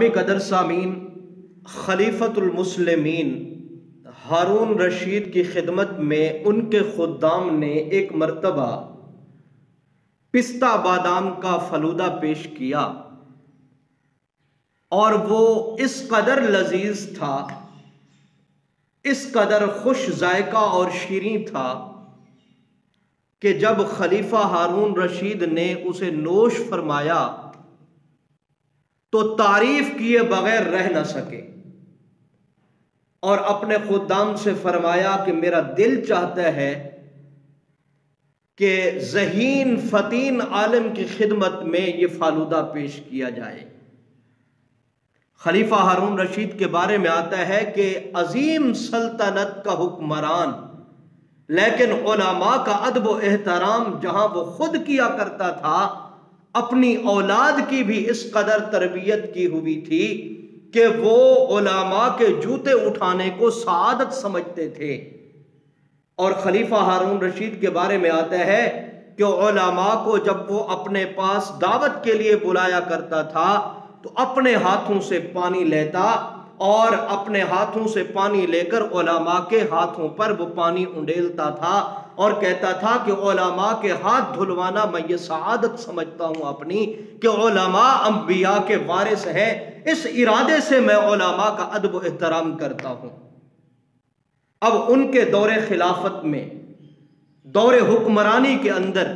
گرامی قدر سامعین، خلیفۃ المسلمین ہارون رشید کی خدمت میں ان کے خدام نے ایک مرتبہ پستہ بادام کا فلودہ پیش کیا اور وہ اس قدر لذیذ تھا، اس قدر خوش ذائقہ اور شیریں تھا کہ جب خلیفہ ہارون رشید نے اسے نوش فرمایا تو تعریف کیے بغیر رہ نہ سکے اور اپنے خدام سے فرمایا کہ میرا دل چاہتا ہے کہ ذہین فتین عالم کی خدمت میں یہ فالودہ پیش کیا جائے۔ خلیفہ ہارون رشید کے بارے میں آتا ہے کہ عظیم سلطنت کا حکمران، لیکن علماء کا ادب و احترام جہاں وہ خود کیا کرتا تھا، اپنی اولاد کی بھی اس قدر تربیت کی ہوئی تھی کہ وہ علماء کے جوتے اٹھانے کو سعادت سمجھتے تھے۔ اور خلیفہ ہارون رشید کے بارے میں آتا ہے کہ علماء کو جب وہ اپنے پاس دعوت کے لیے بلایا کرتا تھا تو اپنے ہاتھوں سے پانی لیتا اور اپنے ہاتھوں سے پانی لے کر علماء کے ہاتھوں پر وہ پانی انڈیلتا تھا اور کہتا تھا کہ علماء کے ہاتھ دھلوانا میں یہ سعادت سمجھتا ہوں اپنی، کہ علماء انبیاء کے وارث ہیں، اس ارادے سے میں علماء کا ادب و احترام کرتا ہوں۔ اب ان کے دور خلافت میں، دور حکمرانی کے اندر،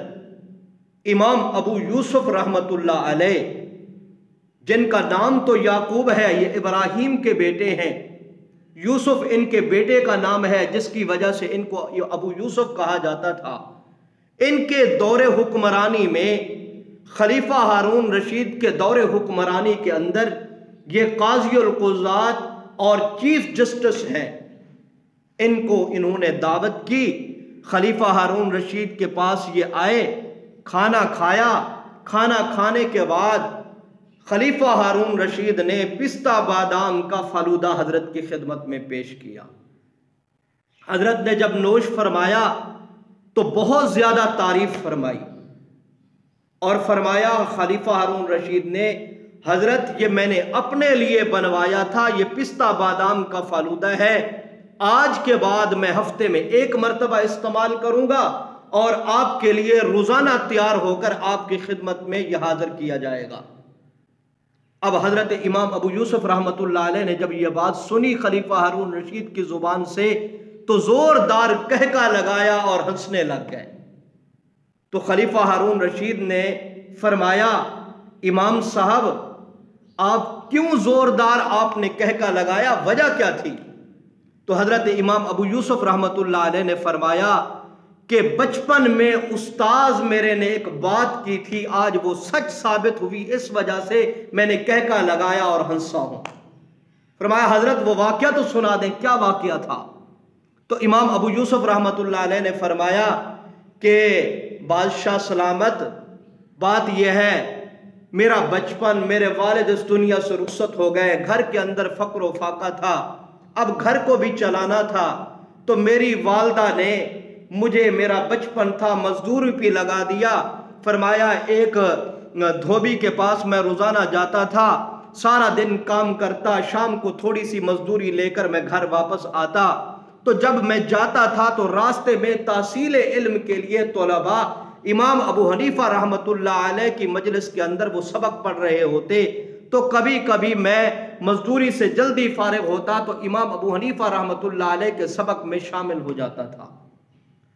امام ابو یوسف رحمت اللہ علیہ، جن کا نام تو یعقوب ہے، یہ ابراہیم کے بیٹے ہیں، یوسف ان کے بیٹے کا نام ہے جس کی وجہ سے ان کو ابو یوسف کہا جاتا تھا۔ ان کے دور حکمرانی میں، خلیفہ ہارون رشید کے دور حکمرانی کے اندر، یہ قاضی القضات اور چیف جسٹس ہیں، ان کو انہوں نے دعوت کی۔ خلیفہ ہارون رشید کے پاس یہ آئے، کھانا کھایا، کھانا کھانے کے بعد خلیفہ ہارون رشید نے پستہ بادام کا فلودہ حضرت کی خدمت میں پیش کیا۔ حضرت نے جب نوش فرمایا تو بہت زیادہ تعریف فرمائی اور فرمایا خلیفہ ہارون رشید نے، حضرت یہ میں نے اپنے لیے بنوایا تھا، یہ پستہ بادام کا فلودہ ہے، آج کے بعد میں ہفتے میں ایک مرتبہ استعمال کروں گا اور آپ کے لیے روزانہ تیار ہو کر آپ کی خدمت میں یہ حاضر کیا جائے گا۔ اب حضرت امام ابو یوسف رحمت اللہ علیہ نے جب یہ بات سنی خلیفہ ہارون رشید کی زبان سے تو زوردار کہکا لگایا اور ہنسنے لگ گئے۔ تو خلیفہ ہارون رشید نے فرمایا، امام صاحب آپ کیوں زوردار آپ نے کہکا لگایا، وجہ کیا تھی؟ تو حضرت امام ابو یوسف رحمت اللہ علیہ نے فرمایا کہ بچپن میں استاذ میرے نے ایک بات کی تھی، آج وہ سچ ثابت ہوئی، اس وجہ سے میں نے کہکا لگایا اور ہنسا ہوں۔ فرمایا حضرت وہ واقعہ تو سنا دیں، کیا واقعہ تھا؟ تو امام ابو یوسف رحمت اللہ علیہ نے فرمایا کہ بادشاہ سلامت، بات یہ ہے میرا بچپن، میرے والد اس دنیا سے رخصت ہو گئے، گھر کے اندر فقر و فاقہ تھا، اب گھر کو بھی چلانا تھا، تو میری والدہ نے مجھے، میرا بچپن تھا، مزدوری پہ لگا دیا۔ فرمایا ایک دھوبی کے پاس میں روزانہ جاتا تھا، سارا دن کام کرتا، شام کو تھوڑی سی مزدوری لے کر میں گھر واپس آتا، تو جب میں جاتا تھا تو راستے میں تحصیل علم کے لیے طلباء امام ابو حنیفہ رحمت اللہ علیہ کی مجلس کے اندر وہ سبق پڑھ رہے ہوتے، تو کبھی کبھی میں مزدوری سے جلدی فارغ ہوتا تو امام ابو حنیفہ رحمت اللہ علیہ کے سبق میں شامل ہو جاتا تھا،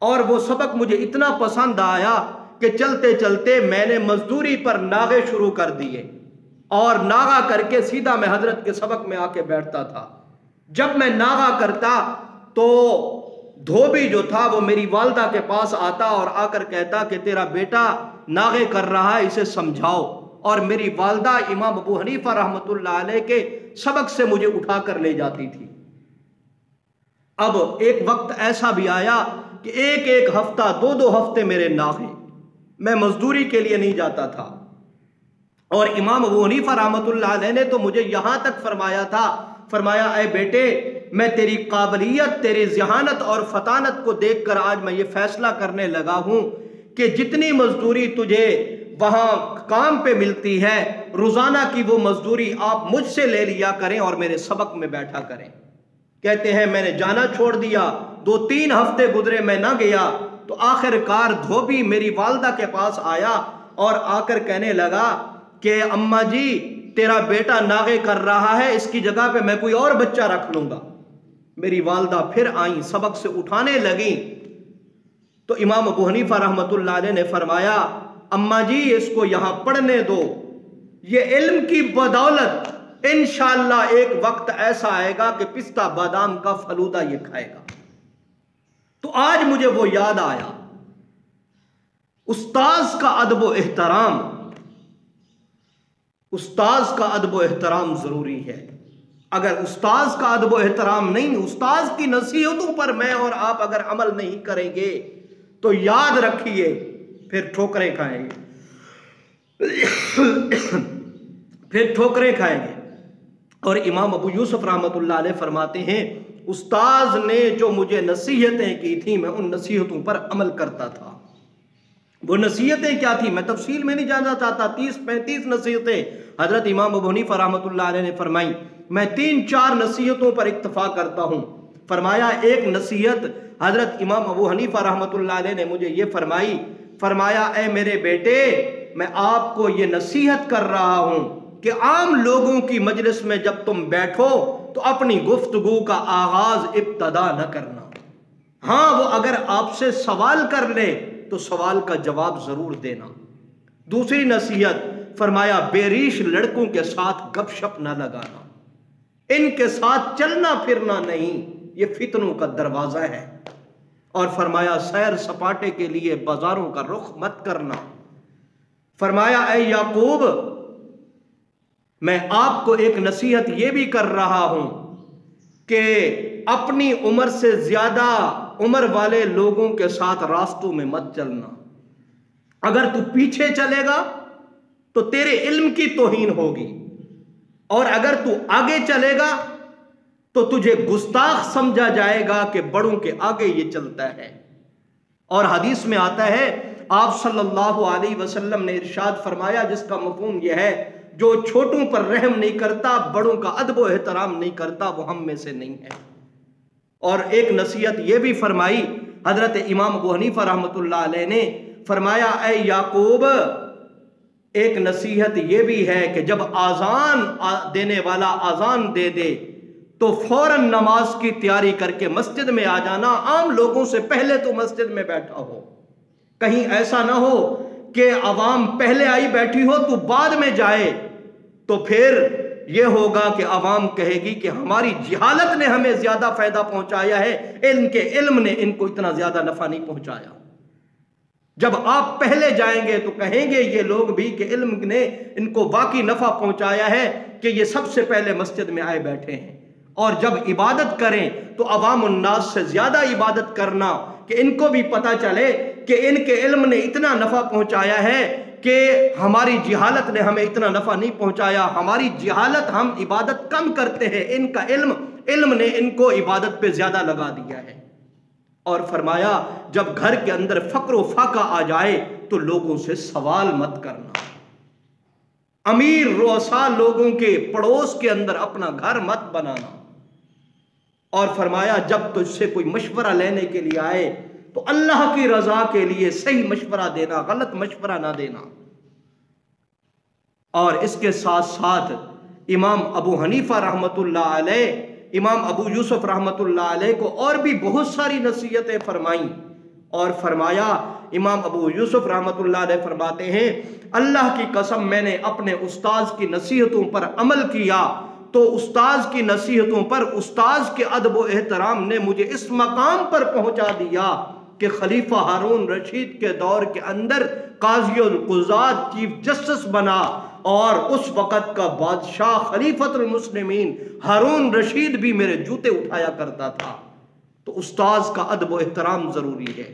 اور وہ سبق مجھے اتنا پسند آیا کہ چلتے چلتے میں نے مزدوری پر ناغے شروع کر دیے اور ناغا کر کے سیدھا میں حضرت کے سبق میں آ کے بیٹھتا تھا۔ جب میں ناغا کرتا تو دھوبی جو تھا وہ میری والدہ کے پاس آتا اور آ کر کہتا کہ تیرا بیٹا ناغے کر رہا ہے، اسے سمجھاؤ، اور میری والدہ امام ابو حنیفہ رحمت اللہ علیہ کے سبق سے مجھے اٹھا کر لے جاتی تھی۔ اب ایک وقت ایسا بھی آیا کہ ایک ہفتہ، دو ہفتے میرے ناغے، میں مزدوری کے لیے نہیں جاتا تھا، اور امام ابو حنیفہ رحمت اللہ علیہ نے تو مجھے یہاں تک فرمایا تھا، فرمایا اے بیٹے میں تیری قابلیت، تیری ذہانت اور فطانت کو دیکھ کر آج میں یہ فیصلہ کرنے لگا ہوں کہ جتنی مزدوری تجھے وہاں کام پہ ملتی ہے، روزانہ کی وہ مزدوری آپ مجھ سے لے لیا کریں اور میرے سبق میں بیٹھا کریں۔ کہتے ہیں میں نے جانا چھوڑ دیا، 2-3 ہفتے گزرے میں نہ گیا، تو آخر کار دھوبی میری والدہ کے پاس آیا اور آ کر کہنے لگا کہ اماں جی تیرا بیٹا ناغے کر رہا ہے، اس کی جگہ پہ میں کوئی اور بچہ رکھ لوں گا۔ میری والدہ پھر آئیں، سبق سے اٹھانے لگیں، تو امام ابو حنیفہ رحمۃ اللہ علیہ نے فرمایا اماں جی اس کو یہاں پڑھنے دو، یہ علم کی بدولت انشاءاللہ ایک وقت ایسا آئے گا کہ پستہ بادام کا فلودہ یہ کھائے گا۔ تو آج مجھے وہ یاد آیا، استاذ کا ادب و احترام، استاذ کا ادب و احترام ضروری ہے۔ اگر استاذ کا ادب و احترام نہیں، استاذ کی نصیحتوں پر میں اور آپ اگر عمل نہیں کریں گے تو یاد رکھیے پھر ٹھوکریں کھائیں گے، پھر ٹھوکریں کھائیں گے۔ اور امام ابو یوسف رحمۃ اللہ علیہ فرماتے ہیں استاذ نے جو مجھے نصیحتیں کی تھیں میں ان نصیحتوں پر عمل کرتا تھا۔ وہ نصیحتیں کیا تھیں میں تفصیل میں نہیں جاننا چاہتا، 30-35 نصیحتیں حضرت امام ابو حنیفہ رحمۃ اللہ علیہ نے فرمائی، میں 3-4 نصیحتوں پر اکتفا کرتا ہوں۔ فرمایا ایک نصیحت حضرت امام ابو حنیفہ رحمۃ اللہ علیہ نے مجھے یہ فرمائی، فرمایا اے میرے بیٹے میں آپ کو یہ نصیحت کر رہا ہوں کہ عام لوگوں کی مجلس میں جب تم بیٹھو تو اپنی گفتگو کا آغاز ابتدا نہ کرنا۔ ہاں وہ اگر آپ سے سوال کر لے تو سوال کا جواب ضرور دینا۔ دوسری نصیحت فرمایا بے ریش لڑکوں کے ساتھ گپ شپ نہ لگانا، ان کے ساتھ چلنا پھرنا نہیں، یہ فتنوں کا دروازہ ہے۔ اور فرمایا سیر سپاٹے کے لیے بازاروں کا رخ مت کرنا۔ فرمایا اے یعقوب میں آپ کو ایک نصیحت یہ بھی کر رہا ہوں کہ اپنی عمر سے زیادہ عمر والے لوگوں کے ساتھ راستوں میں مت چلنا۔ اگر تو پیچھے چلے گا تو تیرے علم کی توہین ہوگی، اور اگر تو آگے چلے گا تو تجھے گستاخ سمجھا جائے گا کہ بڑوں کے آگے یہ چلتا ہے۔ اور حدیث میں آتا ہے آپ صلی اللہ علیہ وسلم نے ارشاد فرمایا جس کا مفہوم یہ ہے جو چھوٹوں پر رحم نہیں کرتا، بڑوں کا ادب و احترام نہیں کرتا، وہ ہم میں سے نہیں ہے۔ اور ایک نصیحت یہ بھی فرمائی حضرت امام ابو حنیفہ رحمۃ اللہ علیہ نے، فرمایا اے یعقوب ایک نصیحت یہ بھی ہے کہ جب آذان دینے والا آذان دے دے تو فوراً نماز کی تیاری کر کے مسجد میں آ جانا، عام لوگوں سے پہلے تو مسجد میں بیٹھا ہو۔ کہیں ایسا نہ ہو کہ عوام پہلے آئی بیٹھی ہو تو بعد میں جائے، تو پھر یہ ہوگا کہ عوام کہے گی کہ ہماری جہالت نے ہمیں زیادہ فائدہ پہنچایا ہے، ان کے علم نے ان کو اتنا زیادہ نفع نہیں پہنچایا۔ جب آپ پہلے جائیں گے تو کہیں گے یہ لوگ بھی کہ علم نے ان کو واقعی نفع پہنچایا ہے کہ یہ سب سے پہلے مسجد میں آئے بیٹھے ہیں۔ اور جب عبادت کریں تو عوام الناس سے زیادہ عبادت کرنا کہ ان کو بھی پتہ چلے کہ ان کے علم نے اتنا نفع پہنچایا ہے کہ ہماری جہالت نے ہمیں اتنا نفع نہیں پہنچایا، ہماری جہالت ہم عبادت کم کرتے ہیں، ان کا علم نے ان کو عبادت پہ زیادہ لگا دیا ہے۔ اور فرمایا جب گھر کے اندر فقر و فاقہ آ جائے تو لوگوں سے سوال مت کرنا، امیر رؤساء لوگوں کے پڑوس کے اندر اپنا گھر مت بنانا۔ اور فرمایا جب تجھ سے کوئی مشورہ لینے کے لیے آئے تو اللہ کی رضا کے لیے صحیح مشورہ دینا، غلط مشورہ نہ دینا۔ اور اس کے ساتھ ساتھ امام ابو حنیفہ رحمۃ اللہ علیہ، امام ابو یوسف رحمۃ اللہ علیہ کو اور بھی بہت ساری نصیحتیں فرمائیں۔ اور فرمایا امام ابو یوسف رحمۃ اللہ علیہ فرماتے ہیں اللہ کی قسم میں نے اپنے استاذ کی نصیحتوں پر عمل کیا تو استاذ کی نصیحتوں پر استاذ کے ادب و احترام نے مجھے اس مقام پر پہنچا دیا کہ خلیفہ ہارون رشید کے دور کے اندر قاضی القضات چیف جسٹس بنا، اور اس وقت کا بادشاہ خلیفۃ المسلمین ہارون رشید بھی میرے جوتے اٹھایا کرتا تھا۔ تو استاذ کا ادب و احترام ضروری ہے،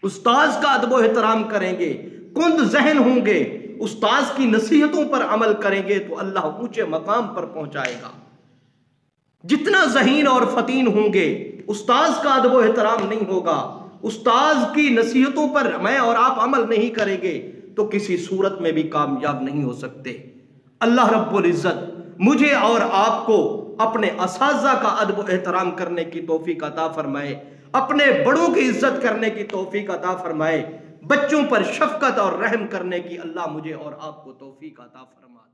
استاذ کا ادب و احترام کریں گے، کند ذہن ہوں گے، استاذ کی نصیحتوں پر عمل کریں گے تو اللہ اونچے مقام پر پہنچائے گا۔ جتنا ذہین اور فتین ہوں گے استاذ کا ادب و احترام نہیں ہوگا، استاذ کی نصیحتوں پر میں اور آپ عمل نہیں کریں گے تو کسی صورت میں بھی کامیاب نہیں ہو سکتے۔ اللہ رب العزت مجھے اور آپ کو اپنے اساتذہ کا ادب و احترام کرنے کی توفیق عطا فرمائے، اپنے بڑوں کی عزت کرنے کی توفیق عطا فرمائے، بچوں پر شفقت اور رحم کرنے کی اللہ مجھے اور آپ کو توفیق عطا فرمائے۔